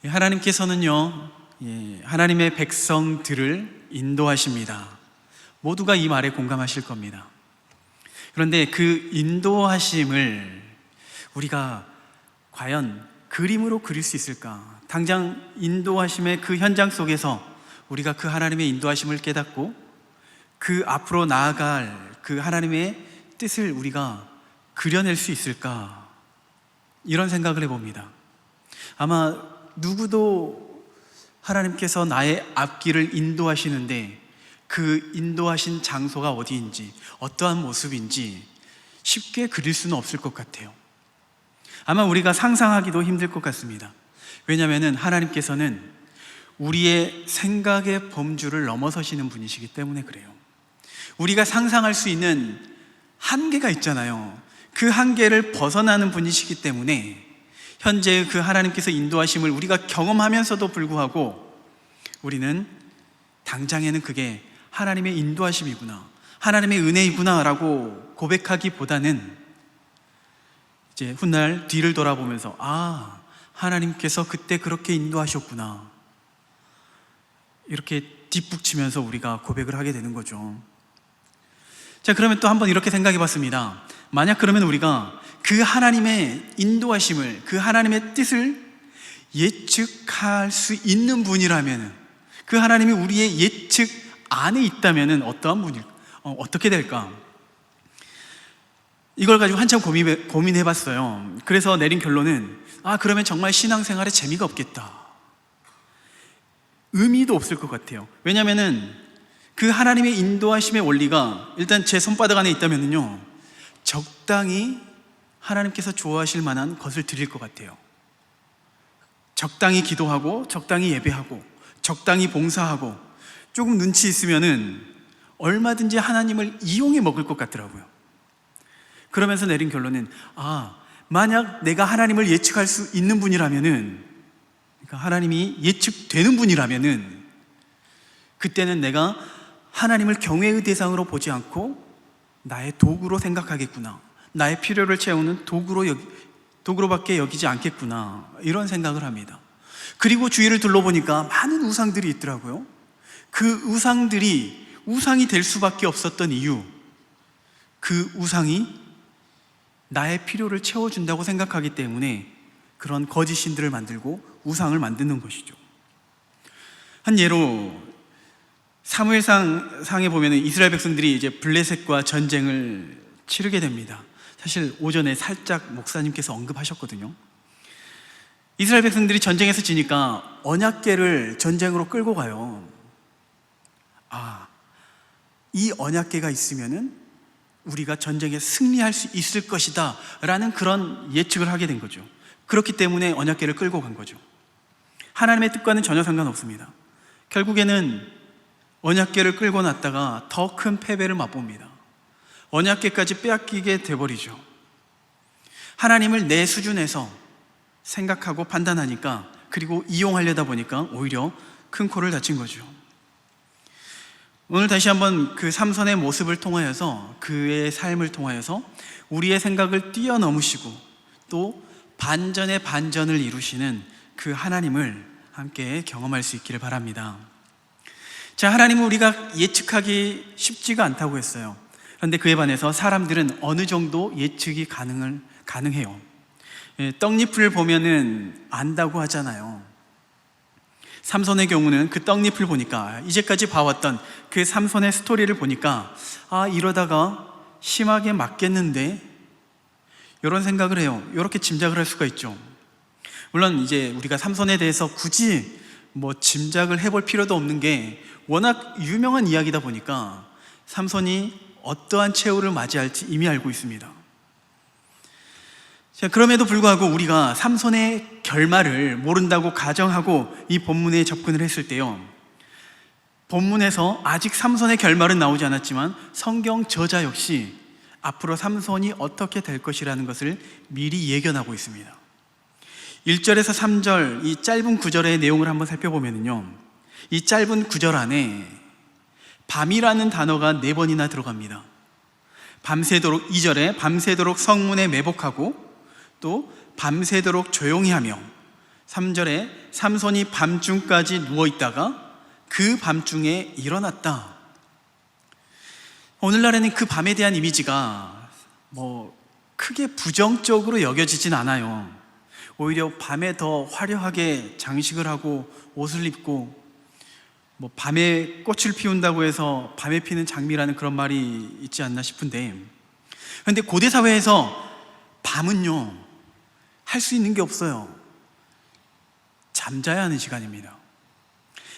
하나님께서는요, 하나님의 백성들을 인도하십니다. 모두가 이 말에 공감하실 겁니다. 그런데 그 인도하심을 우리가 과연 그림으로 그릴 수 있을까? 당장 인도하심의 그 현장 속에서 우리가 그 하나님의 인도하심을 깨닫고 그 앞으로 나아갈 그 하나님의 뜻을 우리가 그려낼 수 있을까? 이런 생각을 해봅니다. 아마 누구도 하나님께서 나의 앞길을 인도하시는데 그 인도하신 장소가 어디인지, 어떠한 모습인지 쉽게 그릴 수는 없을 것 같아요. 아마 우리가 상상하기도 힘들 것 같습니다. 왜냐하면 하나님께서는 우리의 생각의 범주를 넘어서시는 분이시기 때문에 그래요. 우리가 상상할 수 있는 한계가 있잖아요. 그 한계를 벗어나는 분이시기 때문에 현재의 그 하나님께서 인도하심을 우리가 경험하면서도 불구하고 우리는 당장에는 그게 하나님의 인도하심이구나, 하나님의 은혜이구나 라고 고백하기보다는 이제 훗날 뒤를 돌아보면서 하나님께서 그때 그렇게 인도하셨구나, 이렇게 뒷북치면서 우리가 고백을 하게 되는 거죠. 자, 그러면 또 한번 이렇게 생각해 봤습니다. 만약 그러면 우리가 그 하나님의 인도하심을, 그 하나님의 뜻을 예측할 수 있는 분이라면, 그 하나님이 우리의 예측 안에 있다면 어떠한 분일까? 어떻게 될까? 이걸 가지고 한참 고민해 봤어요. 그래서 내린 결론은 그러면 정말 신앙생활에 재미가 없겠다, 의미도 없을 것 같아요. 왜냐하면 그 하나님의 인도하심의 원리가 일단 제 손바닥 안에 있다면요, 적당히 하나님께서 좋아하실 만한 것을 드릴 것 같아요. 적당히 기도하고, 적당히 예배하고, 적당히 봉사하고, 조금 눈치 있으면은 얼마든지 하나님을 이용해 먹을 것 같더라고요. 그러면서 내린 결론은 만약 내가 하나님을 예측할 수 있는 분이라면은, 그러니까 하나님이 예측되는 분이라면은, 그때는 내가 하나님을 경외의 대상으로 보지 않고 나의 도구로 생각하겠구나, 나의 필요를 채우는 도구로밖에 여기지 않겠구나, 이런 생각을 합니다. 그리고 주위를 둘러보니까 많은 우상들이 있더라고요. 그 우상이 될 수밖에 없었던 이유, 그 우상이 나의 필요를 채워준다고 생각하기 때문에 그런 거짓 신들을 만들고 우상을 만드는 것이죠. 한 예로 사무엘상에 보면 이스라엘 백성들이 이제 블레셋과 전쟁을 치르게 됩니다. 사실 오전에 살짝 목사님께서 언급하셨거든요. 이스라엘 백성들이 전쟁에서 지니까 언약궤를 전쟁으로 끌고 가요. 이 언약궤가 있으면은 우리가 전쟁에 승리할 수 있을 것이다 라는 그런 예측을 하게 된 거죠. 그렇기 때문에 언약궤를 끌고 간 거죠. 하나님의 뜻과는 전혀 상관없습니다. 결국에는 언약궤를 끌고 났다가 더 큰 패배를 맛봅니다. 언약궤까지 빼앗기게 돼버리죠. 하나님을 내 수준에서 생각하고 판단하니까, 그리고 이용하려다 보니까 오히려 큰 코를 다친 거죠. 오늘 다시 한번 그 삼손의 모습을 통하여서, 그의 삶을 통하여서 우리의 생각을 뛰어넘으시고 또 반전의 반전을 이루시는 그 하나님을 함께 경험할 수 있기를 바랍니다. 자, 하나님은 우리가 예측하기 쉽지가 않다고 했어요. 그런데 그에 반해서 사람들은 어느 정도 예측이 가능해요. 떡잎을 보면은 안다고 하잖아요. 삼손의 경우는 그 떡잎을 보니까, 이제까지 봐왔던 그 삼손의 스토리를 보니까 이러다가 심하게 맞겠는데, 이런 생각을 해요. 이렇게 짐작을 할 수가 있죠. 물론 이제 우리가 삼손에 대해서 굳이 짐작을 해볼 필요도 없는 게 워낙 유명한 이야기다 보니까 삼손이 어떠한 최후를 맞이할지 이미 알고 있습니다. 자, 그럼에도 불구하고 우리가 삼손의 결말을 모른다고 가정하고 이 본문에 접근을 했을 때요, 본문에서 아직 삼손의 결말은 나오지 않았지만 성경 저자 역시 앞으로 삼손이 어떻게 될 것이라는 것을 미리 예견하고 있습니다. 1절에서 3절 이 짧은 구절의 내용을 한번 살펴보면요, 이 짧은 구절 안에 밤이라는 단어가 4번이나 들어갑니다. 밤새도록, 2절에 밤새도록 성문에 매복하고, 또 밤새도록 조용히 하며, 3절에 삼손이 밤중까지 누워있다가 그 밤중에 일어났다. 오늘날에는 그 밤에 대한 이미지가 크게 부정적으로 여겨지진 않아요. 오히려 밤에 더 화려하게 장식을 하고 옷을 입고 밤에 꽃을 피운다고 해서 밤에 피는 장미라는 그런 말이 있지 않나 싶은데, 그런데 고대 사회에서 밤은요 할 수 있는 게 없어요. 잠자야 하는 시간입니다.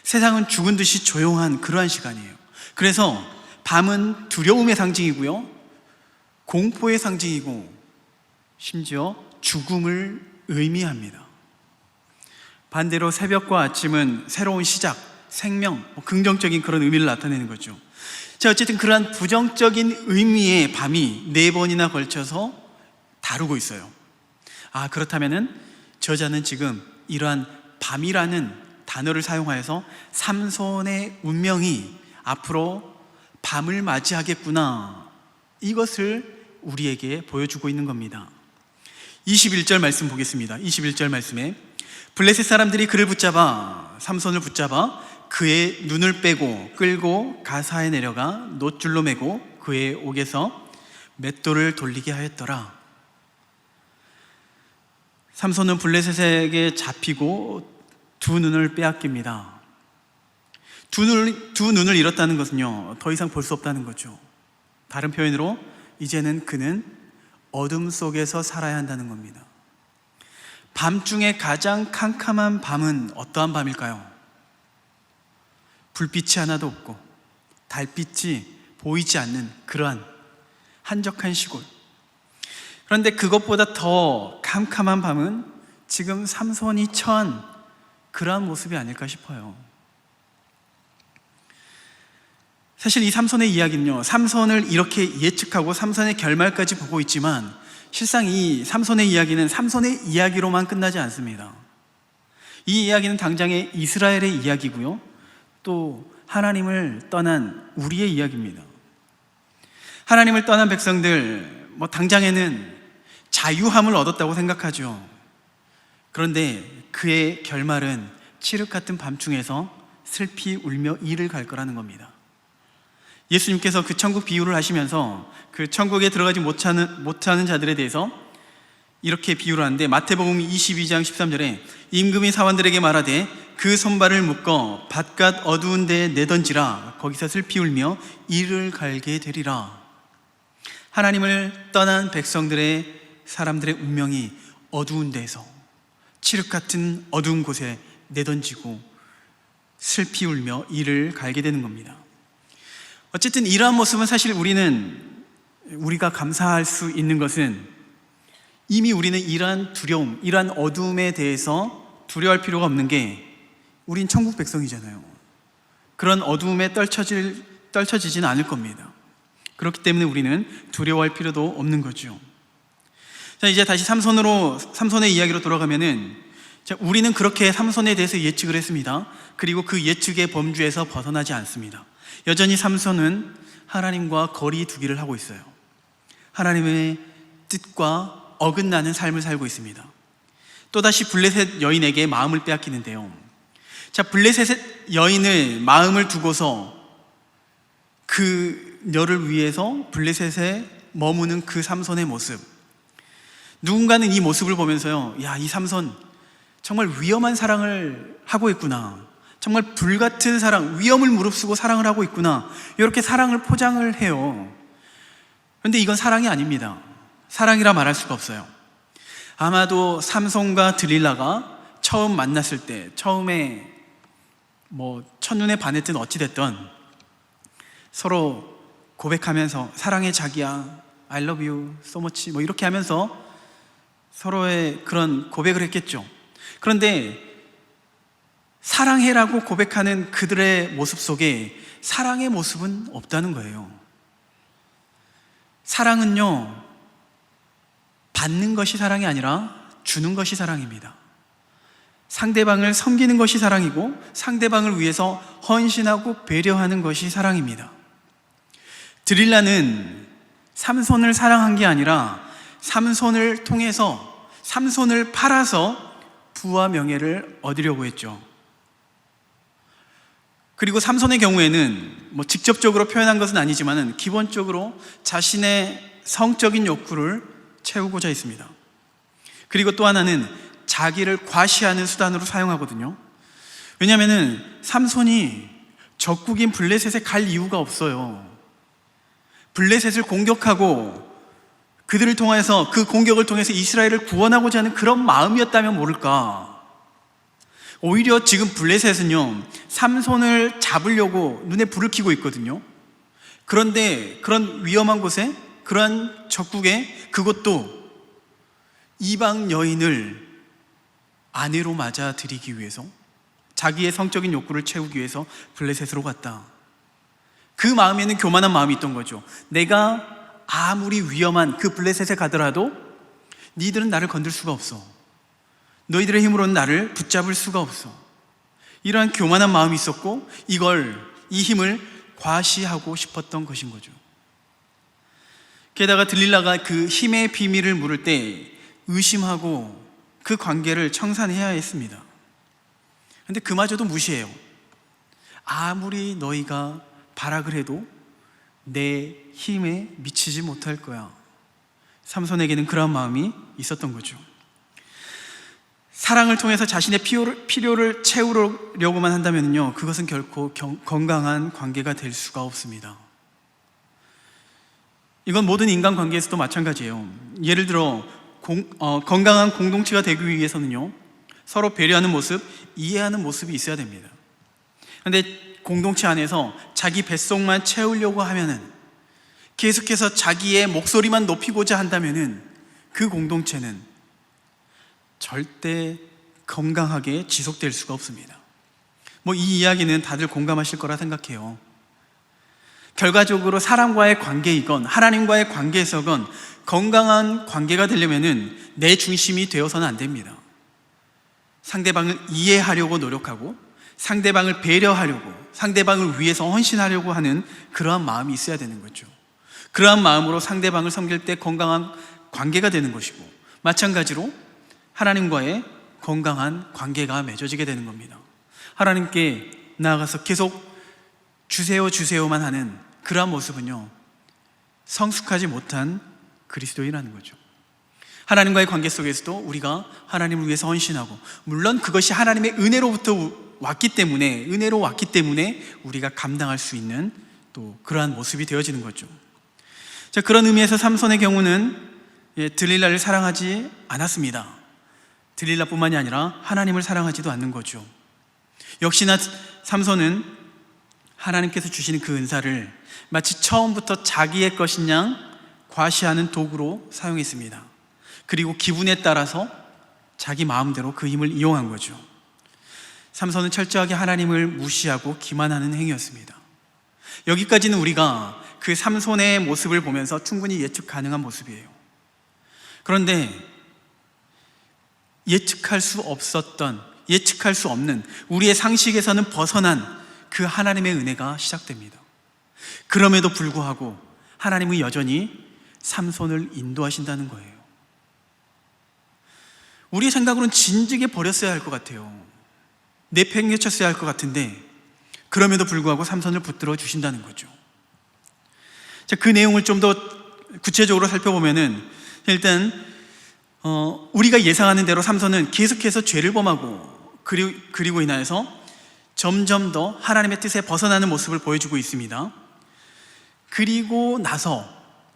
세상은 죽은 듯이 조용한 그러한 시간이에요. 그래서 밤은 두려움의 상징이고요, 공포의 상징이고, 심지어 죽음을 의미합니다. 반대로 새벽과 아침은 새로운 시작, 생명, 긍정적인 그런 의미를 나타내는 거죠. 자, 어쨌든 그러한 부정적인 의미의 밤이 4번이나 걸쳐서 다루고 있어요. 그렇다면은 저자는 지금 이러한 밤이라는 단어를 사용하여서 삼손의 운명이 앞으로 밤을 맞이하겠구나, 이것을 우리에게 보여주고 있는 겁니다. 21절 말씀 보겠습니다. 21절 말씀에 블레셋 사람들이 그를 삼손을 붙잡아 그의 눈을 빼고 끌고 가사에 내려가 놋줄로 매고 그의 옥에서 맷돌을 돌리게 하였더라. 삼손은 블레셋에게 잡히고 두 눈을 빼앗깁니다. 두 눈을 잃었다는 것은요, 더 이상 볼 수 없다는 거죠. 다른 표현으로 이제는 그는 어둠 속에서 살아야 한다는 겁니다. 밤중에 가장 캄캄한 밤은 어떠한 밤일까요? 불빛이 하나도 없고 달빛이 보이지 않는 그러한 한적한 시골. 그런데 그것보다 더 캄캄한 밤은 지금 삼손이 처한 그러한 모습이 아닐까 싶어요. 사실 이 삼손의 이야기는요, 삼손을 이렇게 예측하고 삼손의 결말까지 보고 있지만, 실상 이 삼손의 이야기는 삼손의 이야기로만 끝나지 않습니다. 이 이야기는 당장의 이스라엘의 이야기고요, 또 하나님을 떠난 우리의 이야기입니다. 하나님을 떠난 백성들, 당장에는 자유함을 얻었다고 생각하죠. 그런데 그의 결말은 칠흑 같은 밤중에서 슬피 울며 이를 갈 거라는 겁니다. 예수님께서 그 천국 비유를 하시면서 그 천국에 들어가지 못하는 자들에 대해서 이렇게 비유를 하는데, 마태복음 22장 13절에 임금이 사원들에게 말하되 그 손발을 묶어 바깥 어두운 데에 내던지라. 거기서 슬피 울며 이를 갈게 되리라. 하나님을 떠난 사람들의 운명이 어두운 데에서, 칠흑 같은 어두운 곳에 내던지고 슬피 울며 이를 갈게 되는 겁니다. 어쨌든 이러한 모습은 사실 우리가 감사할 수 있는 것은, 이미 우리는 이러한 두려움, 이러한 어둠에 대해서 두려워할 필요가 없는 게, 우린 천국 백성이잖아요. 그런 어둠에 떨쳐지지는 않을 겁니다. 그렇기 때문에 우리는 두려워할 필요도 없는 거죠. 자, 이제 다시 삼손의 이야기로 돌아가면은, 우리는 그렇게 삼손에 대해서 예측을 했습니다. 그리고 그 예측의 범주에서 벗어나지 않습니다. 여전히 삼손은 하나님과 거리 두기를 하고 있어요. 하나님의 뜻과 어긋나는 삶을 살고 있습니다. 또다시 블레셋 여인에게 마음을 빼앗기는데요. 자, 블레셋 여인을 마음을 두고서 그녀를 위해서 블레셋에 머무는 그 삼손의 모습, 누군가는 이 모습을 보면서요, 이 삼손 정말 위험한 사랑을 하고 있구나, 정말 불같은 사랑, 위험을 무릅쓰고 사랑을 하고 있구나, 이렇게 사랑을 포장을 해요. 그런데 이건 사랑이 아닙니다. 사랑이라 말할 수가 없어요. 아마도 삼손과 들릴라가 처음 만났을 때, 처음에 첫눈에 반했든 어찌됐든 서로 고백하면서 사랑해 자기야, I love you so much 이렇게 하면서 서로의 그런 고백을 했겠죠. 그런데 사랑해라고 고백하는 그들의 모습 속에 사랑의 모습은 없다는 거예요. 사랑은요, 받는 것이 사랑이 아니라 주는 것이 사랑입니다. 상대방을 섬기는 것이 사랑이고, 상대방을 위해서 헌신하고 배려하는 것이 사랑입니다. 드릴라는 삼손을 사랑한 게 아니라 삼손을 통해서, 삼손을 팔아서 부와 명예를 얻으려고 했죠. 그리고 삼손의 경우에는 직접적으로 표현한 것은 아니지만 기본적으로 자신의 성적인 욕구를 채우고자 했습니다. 그리고 또 하나는 자기를 과시하는 수단으로 사용하거든요. 왜냐하면 삼손이 적국인 블레셋에 갈 이유가 없어요. 블레셋을 공격하고 그들을 통해서, 그 공격을 통해서 이스라엘을 구원하고자 하는 그런 마음이었다면 모를까. 오히려 지금 블레셋은요, 삼손을 잡으려고 눈에 불을 켜고 있거든요. 그런데 그런 위험한 곳에, 그러한 적국에, 그것도 이방 여인을 아내로 맞아들이기 위해서, 자기의 성적인 욕구를 채우기 위해서 블레셋으로 갔다. 그 마음에는 교만한 마음이 있던 거죠. 내가 아무리 위험한 그 블레셋에 가더라도 니들은 나를 건들 수가 없어. 너희들의 힘으로는 나를 붙잡을 수가 없어. 이러한 교만한 마음이 있었고, 이 힘을 과시하고 싶었던 것인 거죠. 게다가 들릴라가 그 힘의 비밀을 물을 때 의심하고 그 관계를 청산해야 했습니다. 근데 그마저도 무시해요. 아무리 너희가 발악을 해도 내 힘에 미치지 못할 거야. 삼손에게는 그러한 마음이 있었던 거죠. 사랑을 통해서 자신의 필요를 채우려고만 한다면요, 그것은 결코 건강한 관계가 될 수가 없습니다. 이건 모든 인간관계에서도 마찬가지예요. 예를 들어 건강한 공동체가 되기 위해서는요, 서로 배려하는 모습, 이해하는 모습이 있어야 됩니다. 그런데 공동체 안에서 자기 뱃속만 채우려고 하면은, 계속해서 자기의 목소리만 높이고자 한다면은 그 공동체는 절대 건강하게 지속될 수가 없습니다. 이 이야기는 다들 공감하실 거라 생각해요. 결과적으로 사람과의 관계이건 하나님과의 관계에서건 건강한 관계가 되려면은 내 중심이 되어서는 안 됩니다. 상대방을 이해하려고 노력하고, 상대방을 배려하려고, 상대방을 위해서 헌신하려고 하는 그러한 마음이 있어야 되는 거죠. 그러한 마음으로 상대방을 섬길 때 건강한 관계가 되는 것이고, 마찬가지로 하나님과의 건강한 관계가 맺어지게 되는 겁니다. 하나님께 나아가서 계속 주세요 주세요만 하는 그러한 모습은요, 성숙하지 못한 그리스도인이라는 거죠. 하나님과의 관계 속에서도 우리가 하나님을 위해서 헌신하고, 물론 그것이 하나님의 은혜로 왔기 때문에 우리가 감당할 수 있는 또 그러한 모습이 되어지는 거죠. 자, 그런 의미에서 삼손의 경우는 들릴라를 사랑하지 않았습니다. 들릴라뿐만이 아니라 하나님을 사랑하지도 않는 거죠. 역시나 삼손은 하나님께서 주시는 그 은사를 마치 처음부터 자기의 것인 양 과시하는 도구로 사용했습니다. 그리고 기분에 따라서 자기 마음대로 그 힘을 이용한 거죠. 삼손은 철저하게 하나님을 무시하고 기만하는 행위였습니다. 여기까지는 우리가 그 삼손의 모습을 보면서 충분히 예측 가능한 모습이에요. 그런데 예측할 수 없는, 우리의 상식에서는 벗어난 그 하나님의 은혜가 시작됩니다. 그럼에도 불구하고 하나님은 여전히 삼손을 인도하신다는 거예요. 우리의 생각으로는 진즉에 버렸어야 할 것 같아요. 내팽개쳤어야 할 것 같은데, 그럼에도 불구하고 삼손을 붙들어 주신다는 거죠. 자, 그 내용을 좀 더 구체적으로 살펴보면은, 일단 우리가 예상하는 대로 삼손은 계속해서 죄를 범하고, 그리고 인하여서 점점 더 하나님의 뜻에 벗어나는 모습을 보여주고 있습니다. 그리고 나서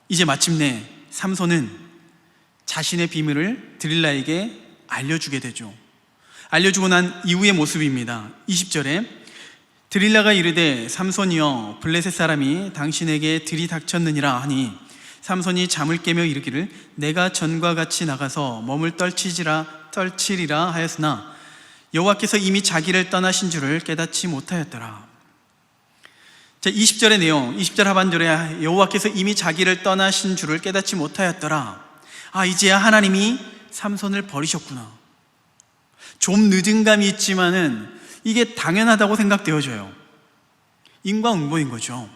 이제 마침내 삼손은 자신의 비밀을 들릴라에게 알려주게 되죠. 알려주고 난 이후의 모습입니다. 20절에 들릴라가 이르되 삼손이여 블레셋 사람이 당신에게 들이닥쳤느니라 하니, 삼손이 잠을 깨며 이르기를 내가 전과 같이 나가서 몸을 떨치리라 하였으나 여호와께서 이미 자기를 떠나신 줄을 깨닫지 못하였더라. 자, 20절의 내용, 20절 하반절에 여호와께서 이미 자기를 떠나신 줄을 깨닫지 못하였더라. 이제야 하나님이 삼손을 버리셨구나. 좀 늦은 감이 있지만은 이게 당연하다고 생각되어져요. 인과응보인 거죠.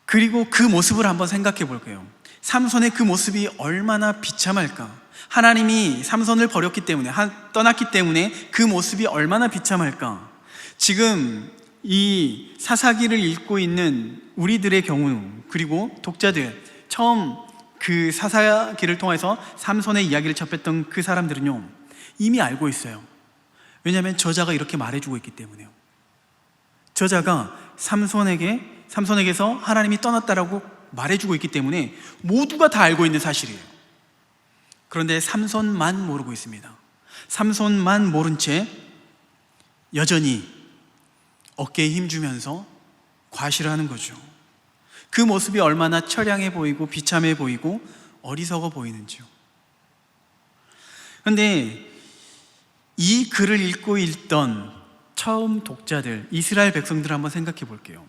그리고 그 모습을 한번 생각해 볼게요. 삼손의 그 모습이 얼마나 비참할까. 하나님이 삼손을 버렸기 때문에, 떠났기 때문에 그 모습이 얼마나 비참할까. 지금 이 사사기를 읽고 있는 우리들의 경우, 그리고 독자들, 처음 그 사사기를 통해서 삼손의 이야기를 접했던 그 사람들은요, 이미 알고 있어요. 왜냐하면 저자가 이렇게 말해주고 있기 때문에요. 저자가 삼손에게서 하나님이 떠났다라고 말해주고 있기 때문에 모두가 다 알고 있는 사실이에요. 그런데 삼손만 모르고 있습니다. 삼손만 모른 채 여전히 어깨에 힘주면서 과시를 하는 거죠. 그 모습이 얼마나 처량해 보이고 비참해 보이고 어리석어 보이는지요. 그런데 이 글을 읽고 있던 처음 독자들, 이스라엘 백성들을 한번 생각해 볼게요.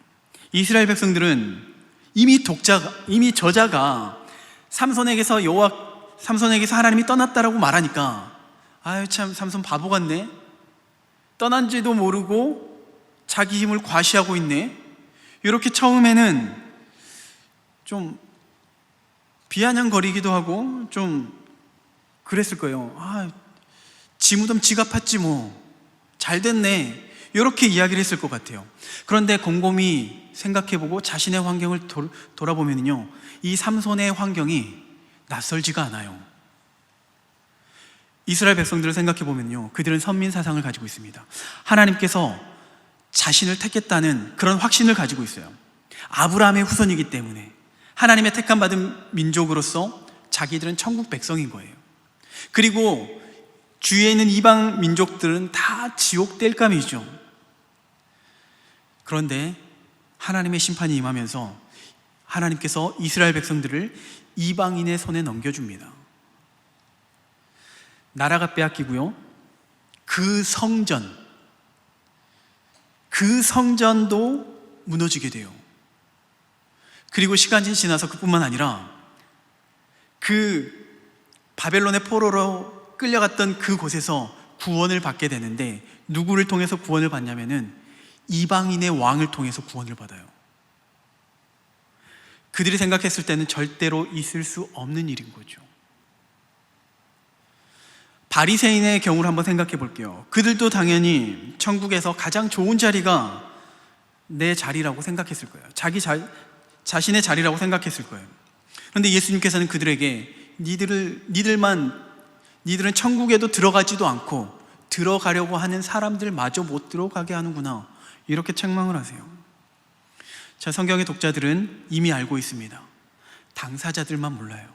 이스라엘 백성들은 이미 저자가 삼손에게서 하나님이 떠났다라고 말하니까, 아유 참 삼손 바보 같네, 떠난지도 모르고 자기 힘을 과시하고 있네, 이렇게 처음에는 좀 비아냥거리기도 하고 좀 그랬을 거예요. 지 무덤 지가 팠지 뭐, 잘 됐네, 이렇게 이야기를 했을 것 같아요. 그런데 곰곰이 생각해보고 자신의 환경을 돌아보면요, 이 삼손의 환경이 낯설지가 않아요. 이스라엘 백성들을 생각해보면요, 그들은 선민 사상을 가지고 있습니다. 하나님께서 자신을 택했다는 그런 확신을 가지고 있어요. 아브라함의 후손이기 때문에 하나님의 택함 받은 민족으로서 자기들은 천국 백성인 거예요. 그리고 주위에 있는 이방 민족들은 다 지옥 땔감이죠. 그런데 하나님의 심판이 임하면서 하나님께서 이스라엘 백성들을 이방인의 손에 넘겨줍니다. 나라가 빼앗기고요, 그 성전도 무너지게 돼요. 그리고 시간이 지나서 그뿐만 아니라 그 바벨론의 포로로 끌려갔던 그곳에서 구원을 받게 되는데, 누구를 통해서 구원을 받냐면은 이방인의 왕을 통해서 구원을 받아요. 그들이 생각했을 때는 절대로 있을 수 없는 일인 거죠. 바리새인의 경우를 한번 생각해 볼게요. 그들도 당연히 천국에서 가장 좋은 자리가 내 자리라고 생각했을 거예요. 자신의 자리라고 생각했을 거예요. 그런데 예수님께서는 그들에게 니들은 천국에도 들어가지도 않고 들어가려고 하는 사람들마저 못 들어가게 하는구나, 이렇게 책망을 하세요. 자, 성경의 독자들은 이미 알고 있습니다. 당사자들만 몰라요.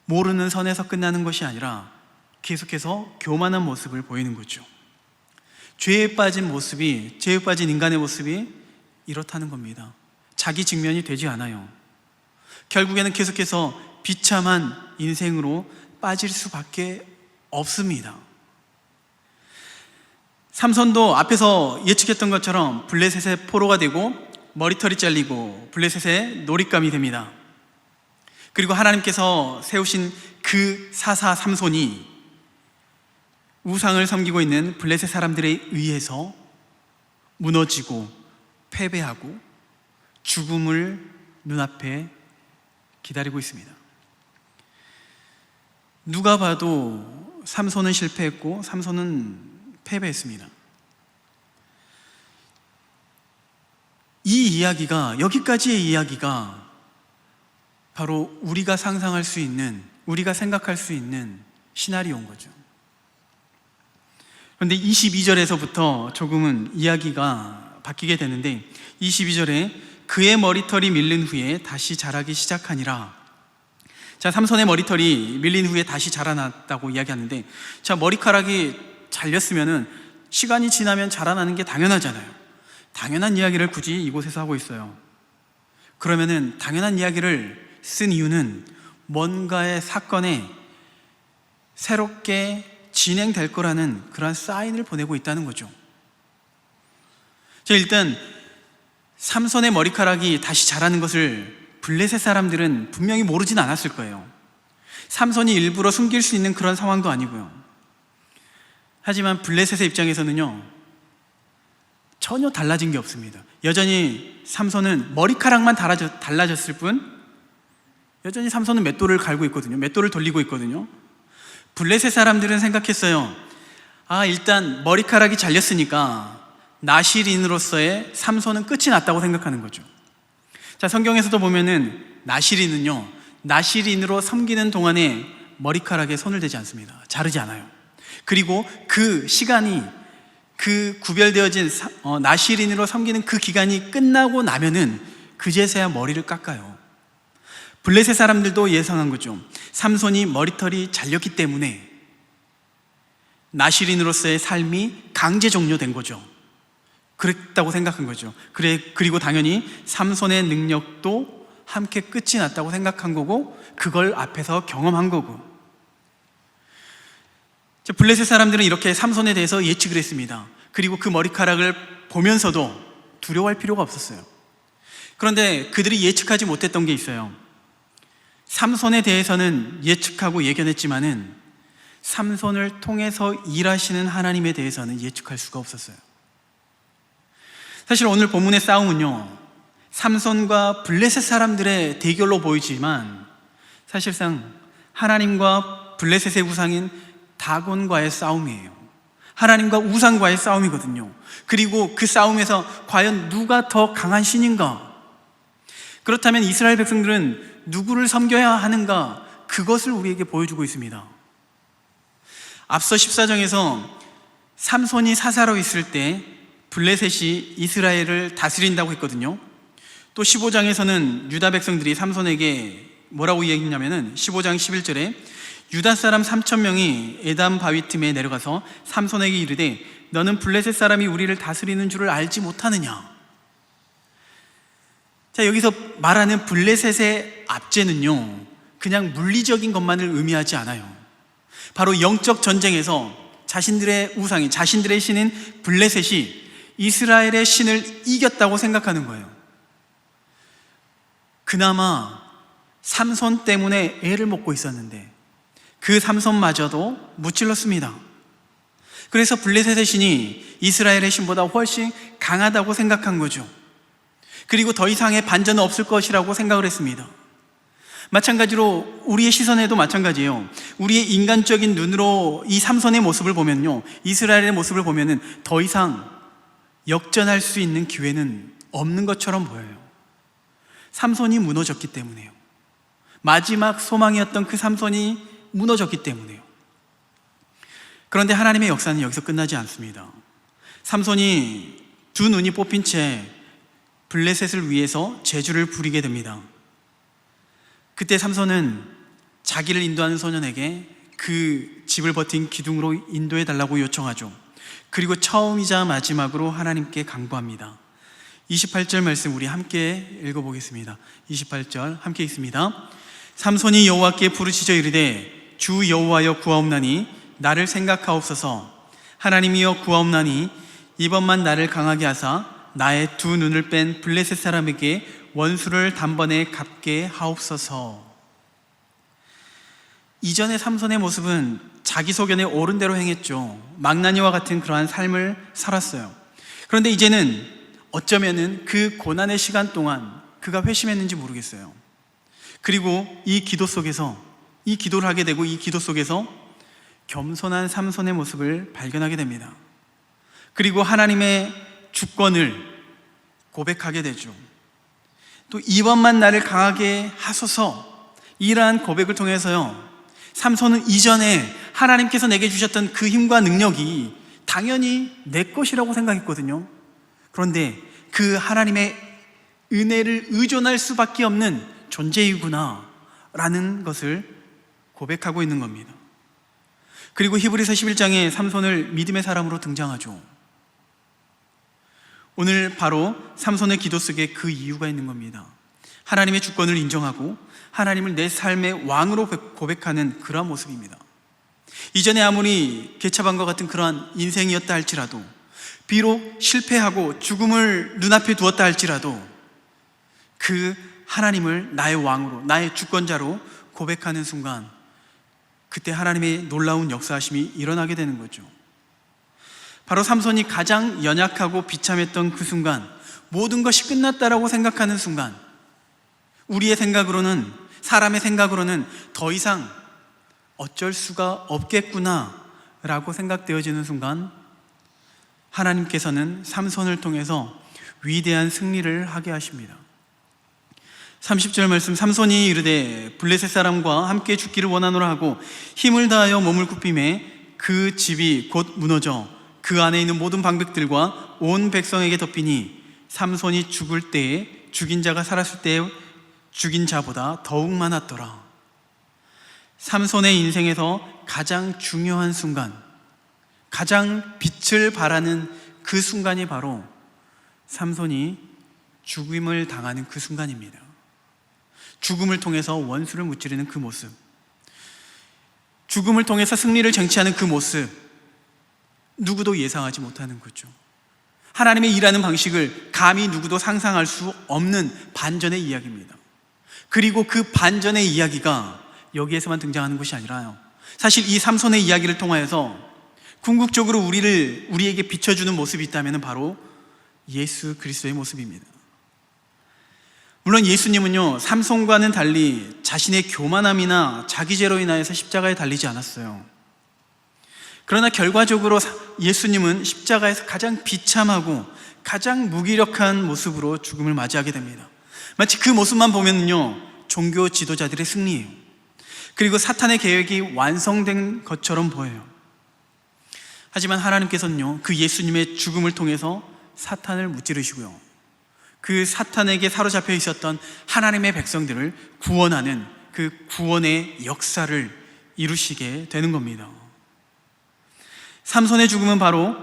모르는 선에서 끝나는 것이 아니라 계속해서 교만한 모습을 보이는 거죠. 죄에 빠진 인간의 모습이 이렇다는 겁니다. 자기 직면이 되지 않아요. 결국에는 계속해서 비참한 인생으로 빠질 수밖에 없습니다. 삼손도 앞에서 예측했던 것처럼 블레셋의 포로가 되고 머리털이 잘리고 블레셋의 놀잇감이 됩니다. 그리고 하나님께서 세우신 그 사사 삼손이 우상을 섬기고 있는 블레셋 사람들에 의해서 무너지고 패배하고 죽음을 눈앞에 기다리고 있습니다. 누가 봐도 삼손은 실패했고 삼손은 패배했습니다. 이 이야기가, 여기까지의 이야기가 바로 우리가 상상할 수 있는, 우리가 생각할 수 있는 시나리오인 거죠. 그런데 22절에서부터 조금은 이야기가 바뀌게 되는데, 22절에 그의 머리털이 밀린 후에 다시 자라기 시작하니라. 자, 삼손의 머리털이 밀린 후에 다시 자라났다고 이야기하는데, 자, 머리카락이 잘렸으면은 시간이 지나면 자라나는 게 당연하잖아요. 당연한 이야기를 굳이 이곳에서 하고 있어요. 그러면은 당연한 이야기를 쓴 이유는 뭔가의 사건에 새롭게 진행될 거라는 그런 사인을 보내고 있다는 거죠. 자, 일단 삼손의 머리카락이 다시 자라는 것을 블레셋 사람들은 분명히 모르진 않았을 거예요. 삼손이 일부러 숨길 수 있는 그런 상황도 아니고요. 하지만 블레셋의 입장에서는요, 전혀 달라진 게 없습니다. 여전히 삼손은 머리카락만 달라졌을 뿐 여전히 삼손은 맷돌을 갈고 있거든요. 맷돌을 돌리고 있거든요. 블레셋 사람들은 생각했어요. 일단 머리카락이 잘렸으니까 나실인으로서의 삼손은 끝이 났다고 생각하는 거죠. 자, 성경에서도 보면은 나실인으로 섬기는 동안에 머리카락에 손을 대지 않습니다. 자르지 않아요. 그리고 그 시간이, 그 구별되어진 나실인으로 섬기는 그 기간이 끝나고 나면은 그제서야 머리를 깎아요. 블레셋 사람들도 예상한 거죠. 삼손이 머리털이 잘렸기 때문에 나실인으로서의 삶이 강제 종료된 거죠. 그랬다고 생각한 거죠. 그리고 당연히 삼손의 능력도 함께 끝이 났다고 생각한 거고, 그걸 앞에서 경험한 거고. 블레셋 사람들은 이렇게 삼손에 대해서 예측을 했습니다. 그리고 그 머리카락을 보면서도 두려워할 필요가 없었어요. 그런데 그들이 예측하지 못했던 게 있어요. 삼손에 대해서는 예측하고 예견했지만은 삼손을 통해서 일하시는 하나님에 대해서는 예측할 수가 없었어요. 사실 오늘 본문의 싸움은요, 삼손과 블레셋 사람들의 대결로 보이지만 사실상 하나님과 블레셋의 우상인 다곤과의 싸움이에요. 하나님과 우상과의 싸움이거든요. 그리고 그 싸움에서 과연 누가 더 강한 신인가? 그렇다면 이스라엘 백성들은 누구를 섬겨야 하는가? 그것을 우리에게 보여주고 있습니다. 앞서 14장에서 삼손이 사사로 있을 때 블레셋이 이스라엘을 다스린다고 했거든요. 또 15장에서는 유다 백성들이 삼손에게 뭐라고 얘기했냐면은 15장 11절에 유다 사람 3,000명이 에담 바위 틈에 내려가서 삼손에게 이르되 너는 블레셋 사람이 우리를 다스리는 줄을 알지 못하느냐. 자, 여기서 말하는 블레셋의 압제는요, 그냥 물리적인 것만을 의미하지 않아요. 바로 영적 전쟁에서 자신들의 우상이, 자신들의 신인 블레셋이 이스라엘의 신을 이겼다고 생각하는 거예요. 그나마 삼손 때문에 애를 먹고 있었는데 그 삼손마저도 무찔렀습니다. 그래서 블레셋의 신이 이스라엘의 신보다 훨씬 강하다고 생각한 거죠. 그리고 더 이상의 반전은 없을 것이라고 생각을 했습니다. 마찬가지로 우리의 시선에도 마찬가지예요. 우리의 인간적인 눈으로 이 삼손의 모습을 보면요, 이스라엘의 모습을 보면은 더 이상 역전할 수 있는 기회는 없는 것처럼 보여요. 삼손이 무너졌기 때문에요. 마지막 소망이었던 그 삼손이 무너졌기 때문에요. 그런데 하나님의 역사는 여기서 끝나지 않습니다. 삼손이 두 눈이 뽑힌 채 블레셋을 위해서 제주를 부리게 됩니다. 그때 삼손은 자기를 인도하는 소년에게 그 집을 버틴 기둥으로 인도해 달라고 요청하죠. 그리고 처음이자 마지막으로 하나님께 간구합니다. 28절 말씀 우리 함께 읽어보겠습니다. 28절 함께 읽습니다. 삼손이 여호와께 부르짖어 이르되 주 여호와여 구하옵나니 나를 생각하옵소서. 하나님이여 구하옵나니 이번만 나를 강하게 하사 나의 두 눈을 뺀 블레셋 사람에게 원수를 단번에 갚게 하옵소서. 이전의 삼손의 모습은 자기 소견에 옳은 대로 행했죠. 망나니와 같은 그러한 삶을 살았어요. 그런데 이제는 어쩌면은 그 고난의 시간 동안 그가 회심했는지 모르겠어요. 그리고 이 기도 속에서, 이 기도를 하게 되고 이 기도 속에서 겸손한 삼손의 모습을 발견하게 됩니다. 그리고 하나님의 주권을 고백하게 되죠. 또 이번만 나를 강하게 하소서, 이러한 고백을 통해서요, 삼손은 이전에 하나님께서 내게 주셨던 그 힘과 능력이 당연히 내 것이라고 생각했거든요. 그런데 그 하나님의 은혜를 의존할 수밖에 없는 존재이구나 라는 것을 고백하고 있는 겁니다. 그리고 히브리서 11장에 삼손을 믿음의 사람으로 등장하죠. 오늘 바로 삼손의 기도 속에 그 이유가 있는 겁니다. 하나님의 주권을 인정하고 하나님을 내 삶의 왕으로 고백하는 그러한 모습입니다. 이전에 아무리 개차반과 같은 그러한 인생이었다 할지라도, 비록 실패하고 죽음을 눈앞에 두었다 할지라도 그 하나님을 나의 왕으로, 나의 주권자로 고백하는 순간, 그때 하나님의 놀라운 역사하심이 일어나게 되는 거죠. 바로 삼손이 가장 연약하고 비참했던 그 순간, 모든 것이 끝났다라고 생각하는 순간, 우리의 생각으로는 사람의 생각으로는 더 이상 어쩔 수가 없겠구나 라고 생각되어지는 순간 하나님께서는 삼손을 통해서 위대한 승리를 하게 하십니다. 30절 말씀, 삼손이 이르되 블레셋 사람과 함께 죽기를 원하노라 하고 힘을 다하여 몸을 굽힘에 그 집이 곧 무너져 그 안에 있는 모든 방백들과 온 백성에게 덮이니 삼손이 죽을 때에 죽인 자가 살았을 때에 죽인 자보다 더욱 많았더라. 삼손의 인생에서 가장 중요한 순간, 가장 빛을 발하는 그 순간이 바로 삼손이 죽임을 당하는 그 순간입니다. 죽음을 통해서 원수를 무찌르는 그 모습, 죽음을 통해서 승리를 쟁취하는 그 모습, 누구도 예상하지 못하는 거죠. 하나님의 일하는 방식을 감히 누구도 상상할 수 없는 반전의 이야기입니다. 그리고 그 반전의 이야기가 여기에서만 등장하는 것이 아니라요, 사실 이 삼손의 이야기를 통하여서 궁극적으로 우리에게 비춰주는 모습이 있다면 바로 예수 그리스도의 모습입니다. 물론 예수님은요, 삼손과는 달리 자신의 교만함이나 자기죄로 인하여서 십자가에 달리지 않았어요. 그러나 결과적으로 예수님은 십자가에서 가장 비참하고 가장 무기력한 모습으로 죽음을 맞이하게 됩니다. 마치 그 모습만 보면요, 종교 지도자들의 승리예요. 그리고 사탄의 계획이 완성된 것처럼 보여요. 하지만 하나님께서는요, 그 예수님의 죽음을 통해서 사탄을 무찌르시고요, 그 사탄에게 사로잡혀 있었던 하나님의 백성들을 구원하는 그 구원의 역사를 이루시게 되는 겁니다. 삼손의 죽음은 바로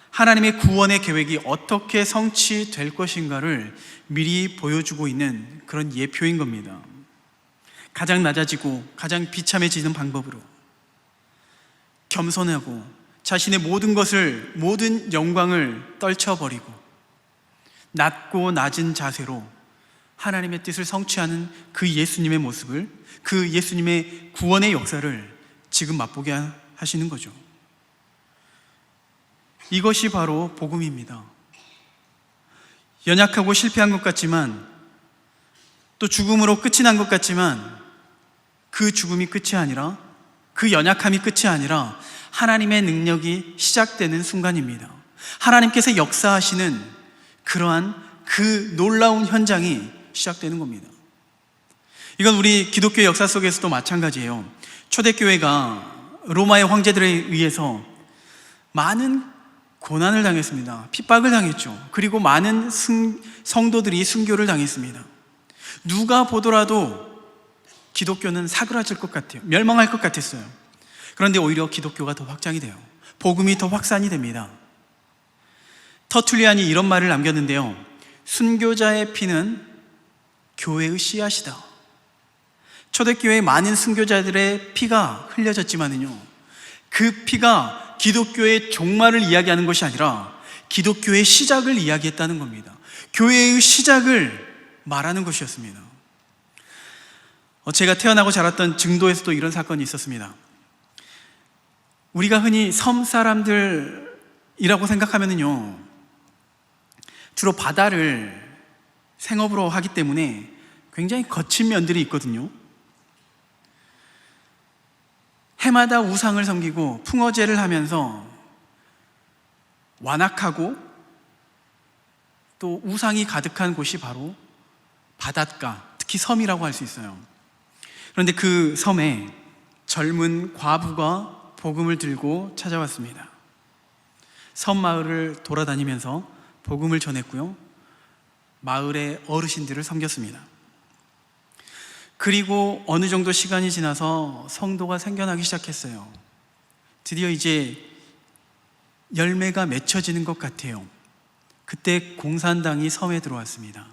하나님의 구원의 계획이 어떻게 성취될 것인가를 미리 보여주고 있는 그런 예표인 겁니다. 가장 낮아지고 가장 비참해지는 방법으로 겸손하고 자신의 모든 것을, 모든 영광을 떨쳐버리고 낮고 낮은 자세로 하나님의 뜻을 성취하는 그 예수님의 모습을, 그 예수님의 구원의 역사를 지금 맛보게 하시는 거죠. 이것이 바로 복음입니다. 연약하고 실패한 것 같지만, 또 죽음으로 끝이 난 것 같지만, 그 죽음이 끝이 아니라, 그 연약함이 끝이 아니라 하나님의 능력이 시작되는 순간입니다. 하나님께서 역사하시는 그러한 그 놀라운 현장이 시작되는 겁니다. 이건 우리 기독교의 역사 속에서도 마찬가지예요. 초대교회가 로마의 황제들에 의해서 많은 고난을 당했습니다. 핍박을 당했죠. 그리고 많은 성도들이 순교를 당했습니다. 누가 보더라도 기독교는 사그라질 것 같아요. 멸망할 것 같았어요. 그런데 오히려 기독교가 더 확장이 돼요. 복음이 더 확산이 됩니다. 터툴리안이 이런 말을 남겼는데요, 순교자의 피는 교회의 씨앗이다. 초대교회의 많은 순교자들의 피가 흘려졌지만은요, 그 피가 기독교의 종말을 이야기하는 것이 아니라 기독교의 시작을 이야기했다는 겁니다. 교회의 시작을 말하는 것이었습니다. 제가 태어나고 자랐던 증도에서도 이런 사건이 있었습니다. 우리가 흔히 섬 사람들이라고 생각하면은요, 주로 바다를 생업으로 하기 때문에 굉장히 거친 면들이 있거든요. 해마다 우상을 섬기고 풍어제를 하면서 완악하고 또 우상이 가득한 곳이 바로 바닷가, 특히 섬이라고 할 수 있어요. 그런데 그 섬에 젊은 과부가 복음을 들고 찾아왔습니다. 섬 마을을 돌아다니면서 복음을 전했고요, 마을의 어르신들을 섬겼습니다. 그리고 어느 정도 시간이 지나서 성도가 생겨나기 시작했어요. 드디어 이제 열매가 맺혀지는 것 같아요. 그때 공산당이 섬에 들어왔습니다.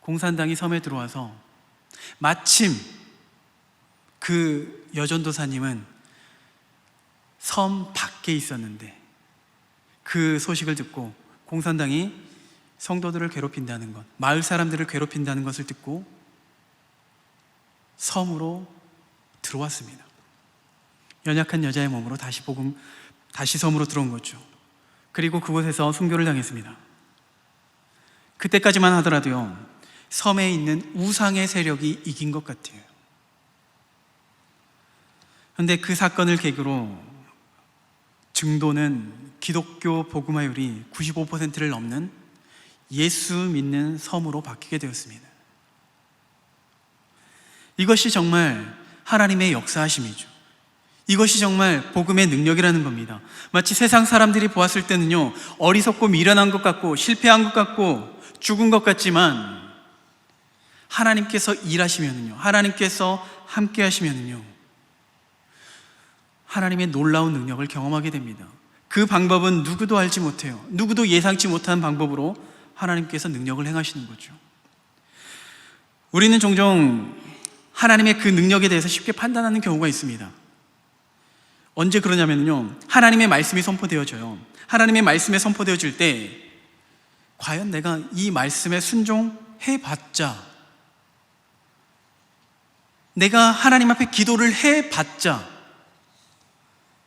공산당이 섬에 들어와서 마침 그 여전도사님은 섬 밖에 있었는데 그 소식을 듣고 공산당이 성도들을 괴롭힌다는 것, 마을 사람들을 괴롭힌다는 것을 듣고 섬으로 들어왔습니다. 연약한 여자의 몸으로 다시 섬으로 들어온 거죠. 그리고 그곳에서 순교를 당했습니다. 그때까지만 하더라도요, 섬에 있는 우상의 세력이 이긴 것 같아요. 그런데 그 사건을 계기로 증도는 기독교 복음화율이 95%를 넘는 예수 믿는 섬으로 바뀌게 되었습니다. 이것이 정말 하나님의 역사하심이죠. 이것이 정말 복음의 능력이라는 겁니다. 마치 세상 사람들이 보았을 때는요, 어리석고 미련한 것 같고 실패한 것 같고 죽은 것 같지만 하나님께서 일하시면은요, 하나님께서 함께 하시면은요, 하나님의 놀라운 능력을 경험하게 됩니다. 그 방법은 누구도 알지 못해요. 누구도 예상치 못한 방법으로 하나님께서 능력을 행하시는 거죠. 우리는 종종 하나님의 그 능력에 대해서 쉽게 판단하는 경우가 있습니다. 언제 그러냐면요, 하나님의 말씀이 선포되어져요. 하나님의 말씀에 선포되어질 때 과연 내가 이 말씀에 순종해봤자, 내가 하나님 앞에 기도를 해봤자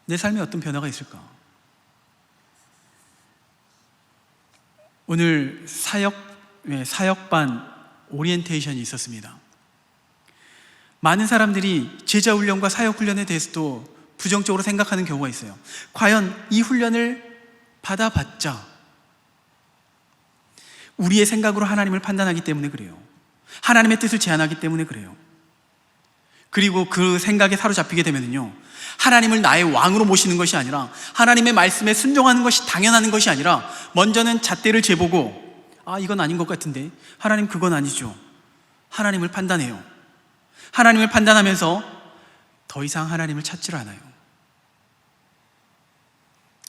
내 삶에 어떤 변화가 있을까? 오늘 사역반 오리엔테이션이 있었습니다. 많은 사람들이 제자 훈련과 사역 훈련에 대해서도 부정적으로 생각하는 경우가 있어요. 과연 이 훈련을 받아봤자, 우리의 생각으로 하나님을 판단하기 때문에 그래요. 하나님의 뜻을 제안하기 때문에 그래요. 그리고 그 생각에 사로잡히게 되면요, 하나님을 나의 왕으로 모시는 것이 아니라, 하나님의 말씀에 순종하는 것이 당연한 것이 아니라, 먼저는 잣대를 재보고, 이건 아닌 것 같은데, 하나님 그건 아니죠. 하나님을 판단해요. 하나님을 판단하면서 더 이상 하나님을 찾질 않아요.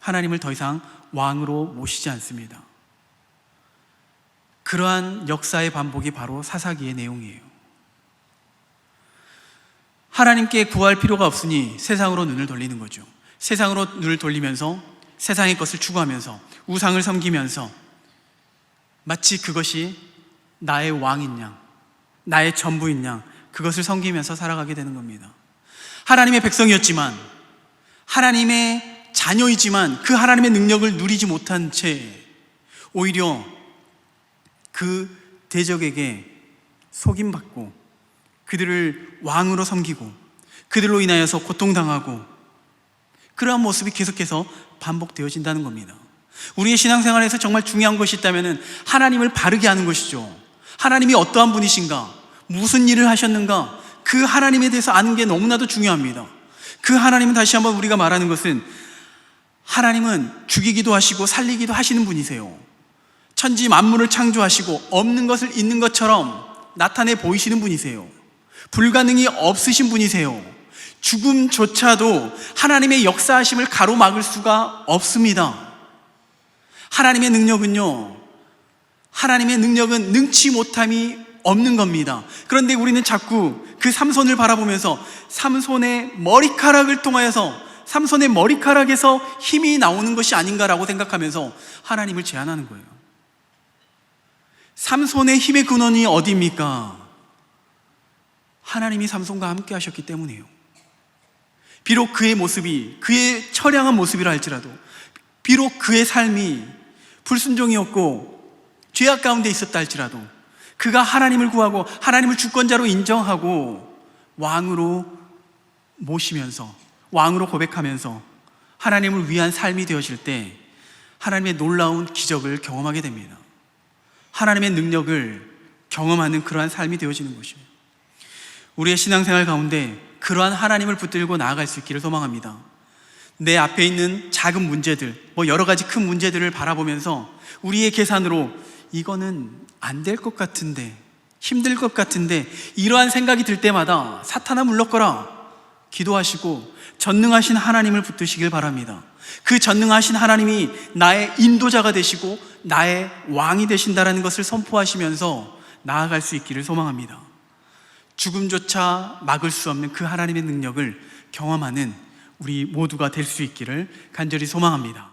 하나님을 더 이상 왕으로 모시지 않습니다. 그러한 역사의 반복이 바로 사사기의 내용이에요. 하나님께 구할 필요가 없으니 세상으로 눈을 돌리는 거죠. 세상으로 눈을 돌리면서 세상의 것을 추구하면서 우상을 섬기면서 마치 그것이 나의 왕인 양, 나의 전부인 양, 그것을 섬기면서 살아가게 되는 겁니다. 하나님의 백성이었지만, 하나님의 자녀이지만 그 하나님의 능력을 누리지 못한 채 오히려 그 대적에게 속임받고 그들을 왕으로 섬기고 그들로 인하여서 고통당하고, 그러한 모습이 계속해서 반복되어진다는 겁니다. 우리의 신앙생활에서 정말 중요한 것이 있다면 하나님을 바르게 하는 것이죠. 하나님이 어떠한 분이신가, 무슨 일을 하셨는가, 그 하나님에 대해서 아는 게 너무나도 중요합니다. 그 하나님은, 다시 한번 우리가 말하는 것은, 하나님은 죽이기도 하시고 살리기도 하시는 분이세요. 천지 만물을 창조하시고 없는 것을 있는 것처럼 나타내 보이시는 분이세요. 불가능이 없으신 분이세요. 죽음조차도 하나님의 역사하심을 가로막을 수가 없습니다. 하나님의 능력은 능치 못함이 없는 겁니다. 그런데 우리는 자꾸 그 삼손을 바라보면서 삼손의 머리카락을 통하여서, 삼손의 머리카락에서 힘이 나오는 것이 아닌가라고 생각하면서 하나님을 제안하는 거예요. 삼손의 힘의 근원이 어디입니까? 하나님이 삼손과 함께 하셨기 때문이에요. 비록 그의 모습이, 그의 처량한 모습이라 할지라도, 비록 그의 삶이 불순종이었고 죄악 가운데 있었다 할지라도, 그가 하나님을 구하고 하나님을 주권자로 인정하고 왕으로 모시면서, 왕으로 고백하면서 하나님을 위한 삶이 되어질 때 하나님의 놀라운 기적을 경험하게 됩니다. 하나님의 능력을 경험하는 그러한 삶이 되어지는 것입니다. 우리의 신앙생활 가운데 그러한 하나님을 붙들고 나아갈 수 있기를 소망합니다. 내 앞에 있는 작은 문제들, 여러 가지 큰 문제들을 바라보면서 우리의 계산으로 이거는 안 될 것 같은데, 힘들 것 같은데, 이러한 생각이 들 때마다 사탄아 물러거라 기도하시고 전능하신 하나님을 붙드시길 바랍니다. 그 전능하신 하나님이 나의 인도자가 되시고 나의 왕이 되신다라는 것을 선포하시면서 나아갈 수 있기를 소망합니다. 죽음조차 막을 수 없는 그 하나님의 능력을 경험하는 우리 모두가 될 수 있기를 간절히 소망합니다.